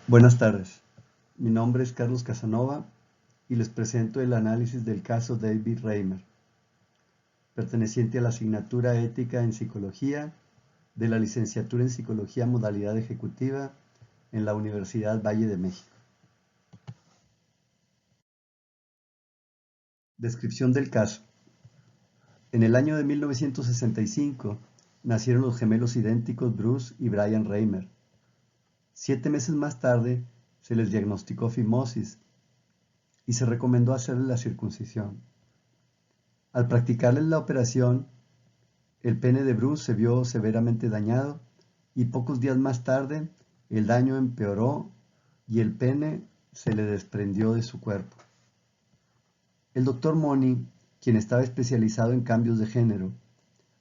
Buenas tardes, mi nombre es Carlos Casanova y les presento el análisis del caso David Reimer, perteneciente a la asignatura Ética en Psicología de la licenciatura en Psicología Modalidad Ejecutiva en la Universidad Valle de México. Descripción del caso. En el año de 1965 nacieron los gemelos idénticos Bruce y Brian Reimer. 7 meses más tarde se les diagnosticó fimosis y se recomendó hacerle la circuncisión. Al practicarles la operación, el pene de Bruce se vio severamente dañado y pocos días más tarde el daño empeoró y el pene se le desprendió de su cuerpo. El doctor Money, quien estaba especializado en cambios de género,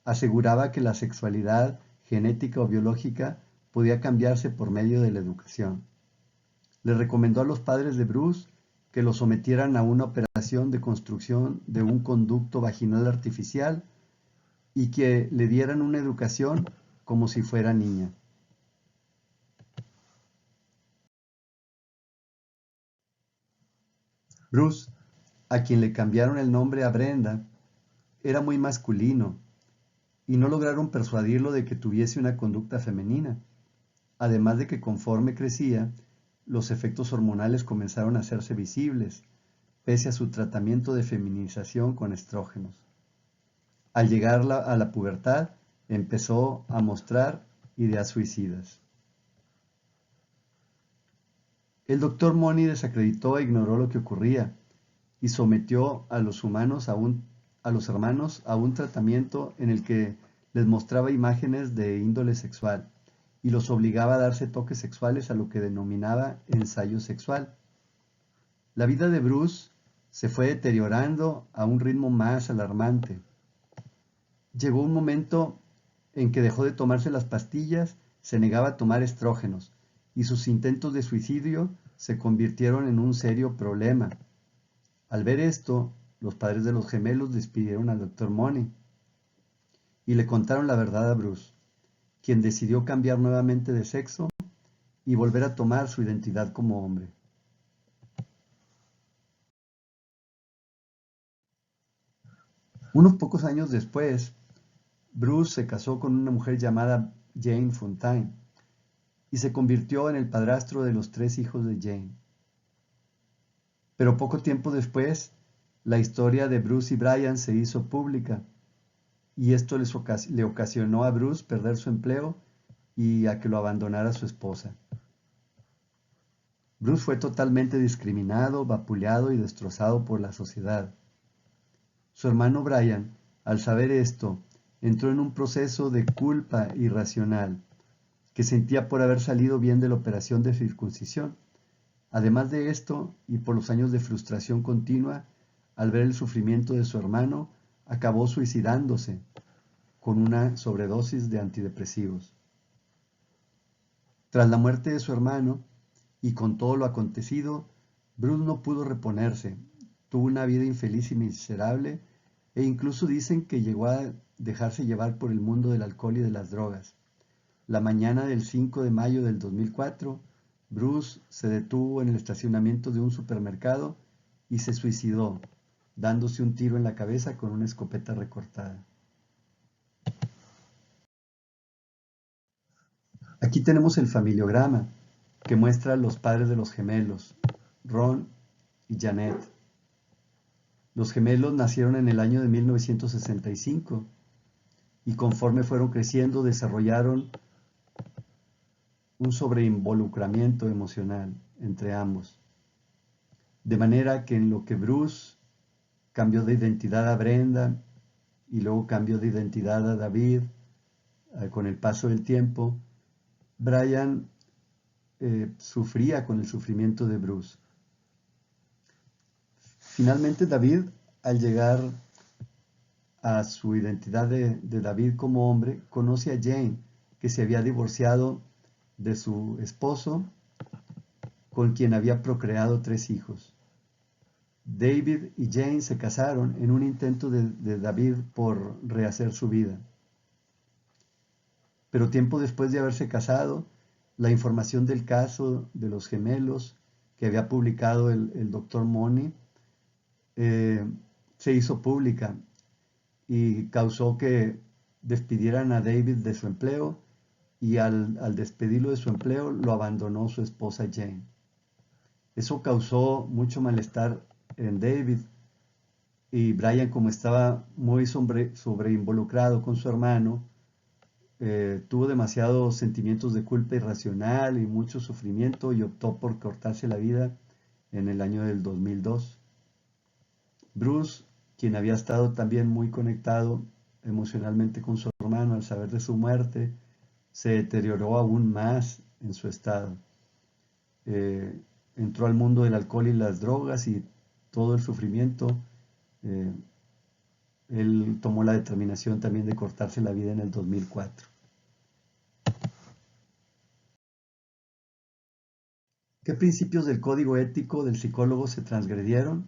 aseguraba que la sexualidad genética o biológica podía cambiarse por medio de la educación. Le recomendó a los padres de Bruce que lo sometieran a una operación de construcción de un conducto vaginal artificial y que le dieran una educación como si fuera niña. Bruce, a quien le cambiaron el nombre a Brenda, era muy masculino y no lograron persuadirlo de que tuviese una conducta femenina, además de que conforme crecía, los efectos hormonales comenzaron a hacerse visibles, pese a su tratamiento de feminización con estrógenos. Al llegar a la pubertad, empezó a mostrar ideas suicidas. El doctor Money desacreditó e ignoró lo que ocurría y sometió a los hermanos a un tratamiento en el que les mostraba imágenes de índole sexual y los obligaba a darse toques sexuales a lo que denominaba ensayo sexual. La vida de Bruce se fue deteriorando a un ritmo más alarmante. Llegó un momento en que dejó de tomarse las pastillas, se negaba a tomar estrógenos y sus intentos de suicidio se convirtieron en un serio problema. Al ver esto, los padres de los gemelos despidieron al Dr. Money y le contaron la verdad a Bruce, quien decidió cambiar nuevamente de sexo y volver a tomar su identidad como hombre. Unos pocos años después, Bruce se casó con una mujer llamada Jane Fontaine y se convirtió en el padrastro de los 3 hijos de Jane. Pero poco tiempo después, la historia de Bruce y Brian se hizo pública y esto le ocasionó a Bruce perder su empleo y a que lo abandonara su esposa. Bruce fue totalmente discriminado, vapuleado y destrozado por la sociedad. Su hermano Brian, al saber esto, entró en un proceso de culpa irracional que sentía por haber salido bien de la operación de circuncisión. Además de esto, y por los años de frustración continua, al ver el sufrimiento de su hermano, acabó suicidándose con una sobredosis de antidepresivos. Tras la muerte de su hermano, y con todo lo acontecido, Bruce no pudo reponerse, tuvo una vida infeliz y miserable, e incluso dicen que llegó a dejarse llevar por el mundo del alcohol y de las drogas. La mañana del 5 de mayo del 2004, Bruce se detuvo en el estacionamiento de un supermercado y se suicidó, dándose un tiro en la cabeza con una escopeta recortada. Aquí tenemos el familiograma que muestra a los padres de los gemelos, Ron y Janet. Los gemelos nacieron en el año de 1965 y conforme fueron creciendo desarrollaron un sobreinvolucramiento emocional entre ambos. De manera que en lo que Bruce cambió de identidad a Brenda y luego cambió de identidad a David con el paso del tiempo, Brian sufría con el sufrimiento de Bruce. Finalmente David, al llegar a su identidad de David como hombre, conoce a Jane, que se había divorciado de su esposo, con quien había procreado 3 hijos. David y Jane se casaron en un intento de David por rehacer su vida. Pero tiempo después de haberse casado, la información del caso de los gemelos que había publicado el doctor Money se hizo pública y causó que despidieran a David de su empleo y al despedirlo de su empleo lo abandonó su esposa Jane. Eso causó mucho malestar en David y Brian, como estaba muy sobreinvolucrado con su hermano, tuvo demasiados sentimientos de culpa irracional y mucho sufrimiento y optó por cortarse la vida en el año del 2002. Bruce, quien había estado también muy conectado emocionalmente con su hermano al saber de su muerte, se deterioró aún más en su estado. Eh, Entró al mundo del alcohol y las drogas y todo el sufrimiento. eh, Él tomó la determinación también de cortarse la vida en el 2004. ¿Qué principios del código ético del psicólogo se transgredieron?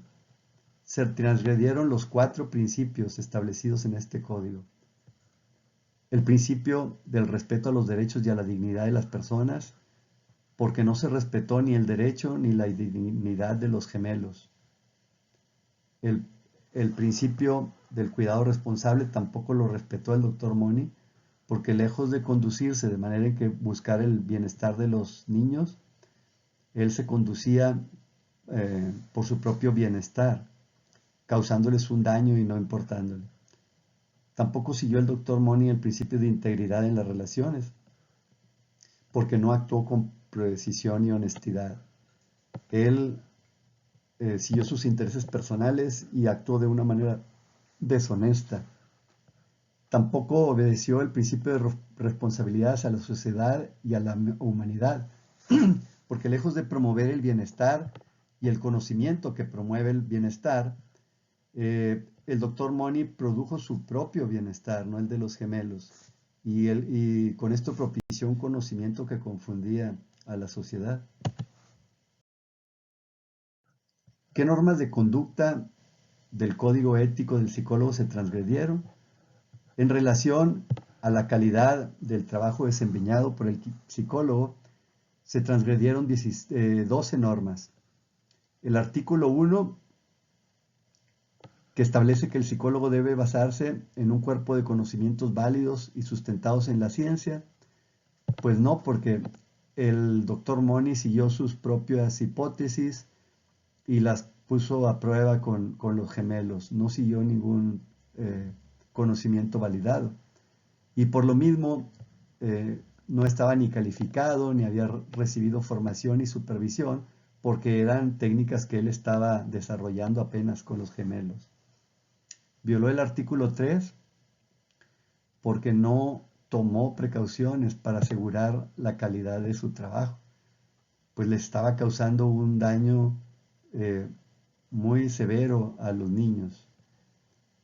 Se transgredieron los 4 principios establecidos en este código. El principio del respeto a los derechos y a la dignidad de las personas, porque no se respetó ni el derecho ni la dignidad de los gemelos. El, el principio del cuidado responsable tampoco lo respetó el doctor Money, porque lejos de conducirse de manera en que buscar el bienestar de los niños, él se conducía por su propio bienestar, causándoles un daño y no importándole. Tampoco siguió el doctor Money el principio de integridad en las relaciones, porque no actuó con precisión y honestidad. Él siguió sus intereses personales y actuó de una manera deshonesta. Tampoco obedeció el principio de responsabilidad hacia la sociedad y a la humanidad, porque lejos de promover el bienestar y el conocimiento que promueve el bienestar, el doctor Money produjo su propio bienestar, no el de los gemelos, y con esto propició un conocimiento que confundía a la sociedad. ¿Qué normas de conducta del código ético del psicólogo se transgredieron? En relación a la calidad del trabajo desempeñado por el psicólogo, se transgredieron 12 normas. El artículo 1, que establece que el psicólogo debe basarse en un cuerpo de conocimientos válidos y sustentados en la ciencia, pues no, porque el doctor Money siguió sus propias hipótesis y las puso a prueba con los gemelos, no siguió ningún conocimiento validado. Y por lo mismo, no estaba ni calificado, ni había recibido formación y supervisión, porque eran técnicas que él estaba desarrollando apenas con los gemelos. Violó el artículo 3 porque no tomó precauciones para asegurar la calidad de su trabajo, pues le estaba causando un daño muy severo a los niños.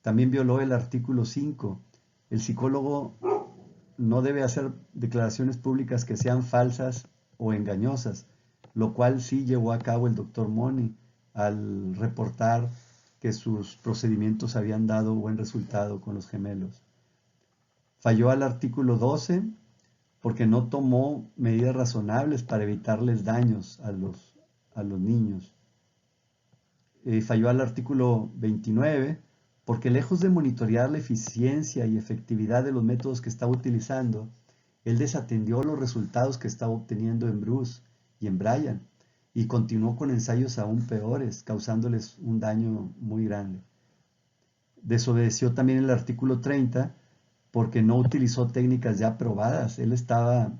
También violó el artículo 5. El psicólogo no debe hacer declaraciones públicas que sean falsas o engañosas, lo cual sí llevó a cabo el doctor Money al reportar que sus procedimientos habían dado buen resultado con los gemelos. Falló al artículo 12 porque no tomó medidas razonables para evitarles daños a los niños. Falló al artículo 29 porque lejos de monitorear la eficiencia y efectividad de los métodos que estaba utilizando, él desatendió los resultados que estaba obteniendo en Bruce y en Brian y continuó con ensayos aún peores, causándoles un daño muy grande. Desobedeció también el artículo 30 porque no utilizó técnicas ya probadas. Él estaba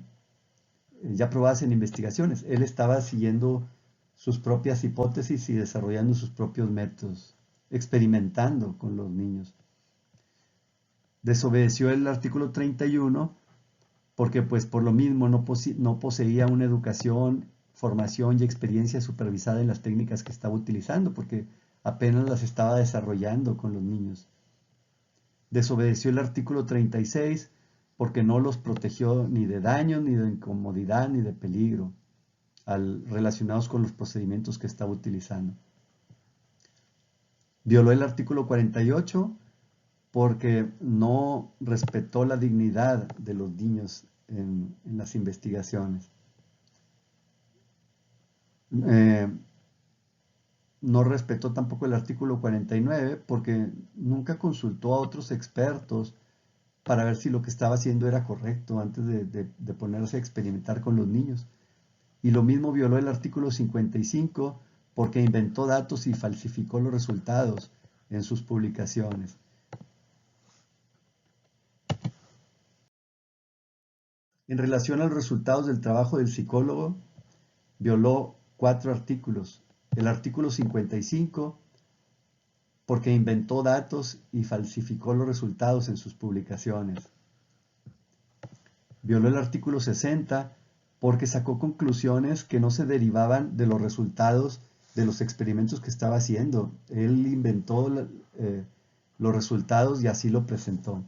ya probadas en investigaciones. Él estaba siguiendo sus propias hipótesis y desarrollando sus propios métodos, experimentando con los niños. Desobedeció el artículo 31 porque pues por lo mismo no poseía una educación, formación y experiencia supervisada en las técnicas que estaba utilizando, porque apenas las estaba desarrollando con los niños. Desobedeció el artículo 36 porque no los protegió ni de daño, ni de incomodidad, ni de peligro relacionados con los procedimientos que estaba utilizando. Violó el artículo 48 porque no respetó la dignidad de los niños en las investigaciones. Eh, no respetó tampoco el artículo 49 porque nunca consultó a otros expertos para ver si lo que estaba haciendo era correcto antes de ponerse a experimentar con los niños. Y lo mismo violó el artículo 55 porque inventó datos y falsificó los resultados en sus publicaciones. En relación a los resultados del trabajo del psicólogo, violó 4 artículos. El artículo 55 porque inventó datos y falsificó los resultados en sus publicaciones. Violó el artículo 60 porque sacó conclusiones que no se derivaban de los resultados de los experimentos que estaba haciendo. Él inventó los resultados y así lo presentó.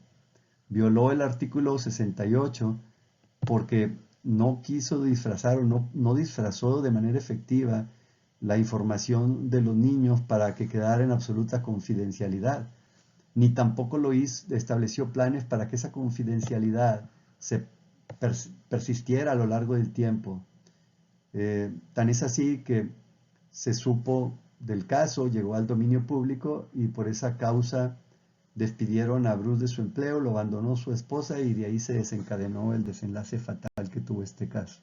Violó el artículo 68 porque no quiso disfrazar o no disfrazó de manera efectiva la información de los niños para que quedara en absoluta confidencialidad, ni tampoco estableció planes para que esa confidencialidad se persistiera a lo largo del tiempo. Tan es así que se supo del caso, llegó al dominio público y por esa causa despidieron a Bruce de su empleo, lo abandonó su esposa y de ahí se desencadenó el desenlace fatal que tuvo este caso.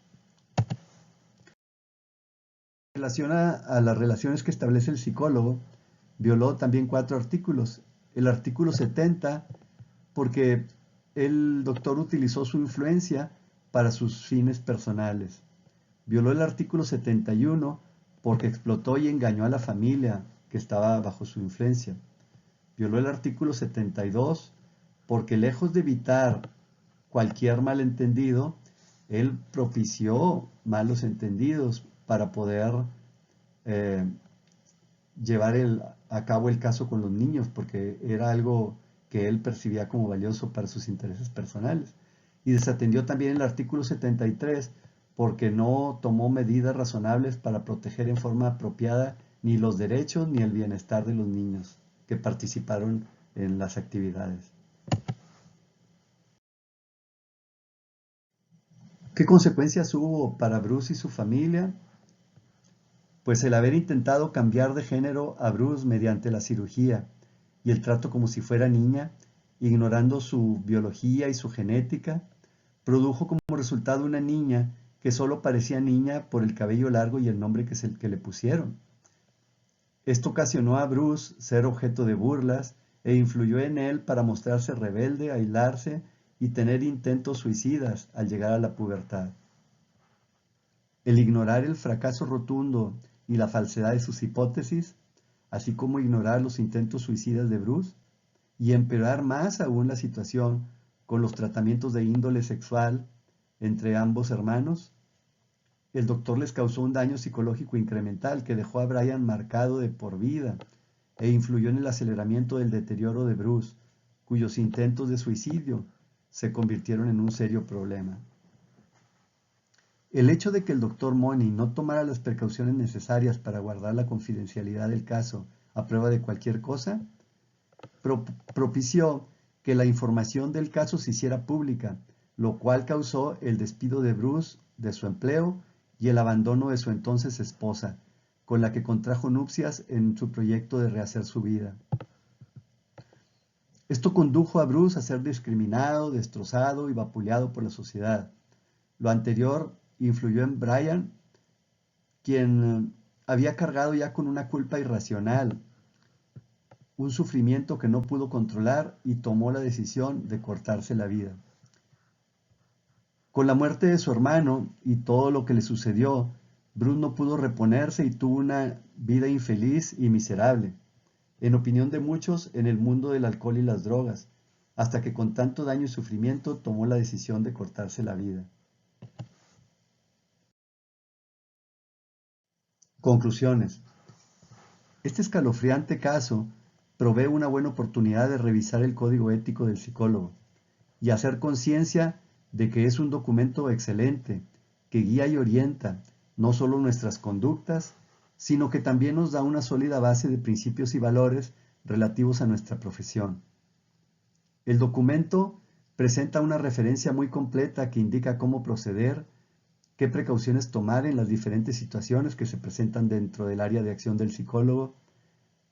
En relación a las relaciones que establece el psicólogo, violó también 4 artículos. El artículo 70, porque el doctor utilizó su influencia para sus fines personales. Violó el artículo 71 porque explotó y engañó a la familia que estaba bajo su influencia. Violó el artículo 72 porque lejos de evitar cualquier malentendido, él propició malos entendidos para poder eh, llevar a cabo el caso con los niños, porque era algo que él percibía como valioso para sus intereses personales. Y desatendió también el artículo 73 porque no tomó medidas razonables para proteger en forma apropiada ni los derechos ni el bienestar de los niños que participaron en las actividades. ¿Qué consecuencias hubo para Bruce y su familia? Pues el haber intentado cambiar de género a Bruce mediante la cirugía y el trato como si fuera niña, ignorando su biología y su genética, produjo como resultado una niña que solo parecía niña por el cabello largo y el nombre que le pusieron. Esto ocasionó a Bruce ser objeto de burlas e influyó en él para mostrarse rebelde, aislarse y tener intentos suicidas al llegar a la pubertad. El ignorar el fracaso rotundo y la falsedad de sus hipótesis, así como ignorar los intentos suicidas de Bruce, y empeorar más aún la situación con los tratamientos de índole sexual entre ambos hermanos, el doctor les causó un daño psicológico incremental que dejó a Brian marcado de por vida e influyó en el aceleramiento del deterioro de Bruce, cuyos intentos de suicidio se convirtieron en un serio problema. El hecho de que el doctor Money no tomara las precauciones necesarias para guardar la confidencialidad del caso a prueba de cualquier cosa, propició que la información del caso se hiciera pública, lo cual causó el despido de Bruce de su empleo y el abandono de su entonces esposa, con la que contrajo nupcias en su proyecto de rehacer su vida. Esto condujo a Bruce a ser discriminado, destrozado y vapuleado por la sociedad. Lo anterior influyó en Brian, quien había cargado ya con una culpa irracional, un sufrimiento que no pudo controlar y tomó la decisión de cortarse la vida. Con la muerte de su hermano y todo lo que le sucedió, Bruce no pudo reponerse y tuvo una vida infeliz y miserable, en opinión de muchos, en el mundo del alcohol y las drogas, hasta que con tanto daño y sufrimiento tomó la decisión de cortarse la vida. Conclusiones. Este escalofriante caso provee una buena oportunidad de revisar el código ético del psicólogo y hacer conciencia de que es un documento excelente que guía y orienta no solo nuestras conductas, sino que también nos da una sólida base de principios y valores relativos a nuestra profesión. El documento presenta una referencia muy completa que indica cómo proceder, qué precauciones tomar en las diferentes situaciones que se presentan dentro del área de acción del psicólogo,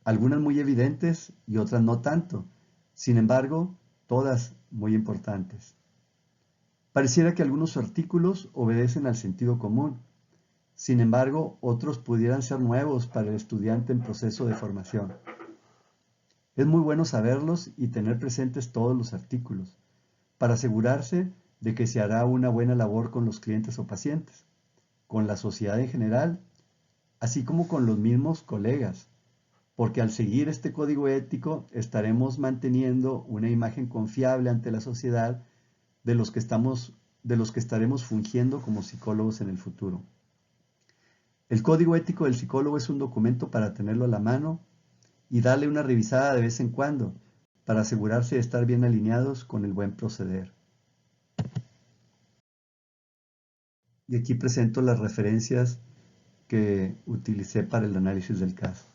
algunas muy evidentes y otras no tanto, sin embargo, todas muy importantes. Pareciera que algunos artículos obedecen al sentido común, sin embargo, otros pudieran ser nuevos para el estudiante en proceso de formación. Es muy bueno saberlos y tener presentes todos los artículos, para asegurarse de que se hará una buena labor con los clientes o pacientes, con la sociedad en general, así como con los mismos colegas, porque al seguir este código ético estaremos manteniendo una imagen confiable ante la sociedad de los que estaremos fungiendo como psicólogos en el futuro. El código ético del psicólogo es un documento para tenerlo a la mano y darle una revisada de vez en cuando para asegurarse de estar bien alineados con el buen proceder. Y aquí presento las referencias que utilicé para el análisis del caso.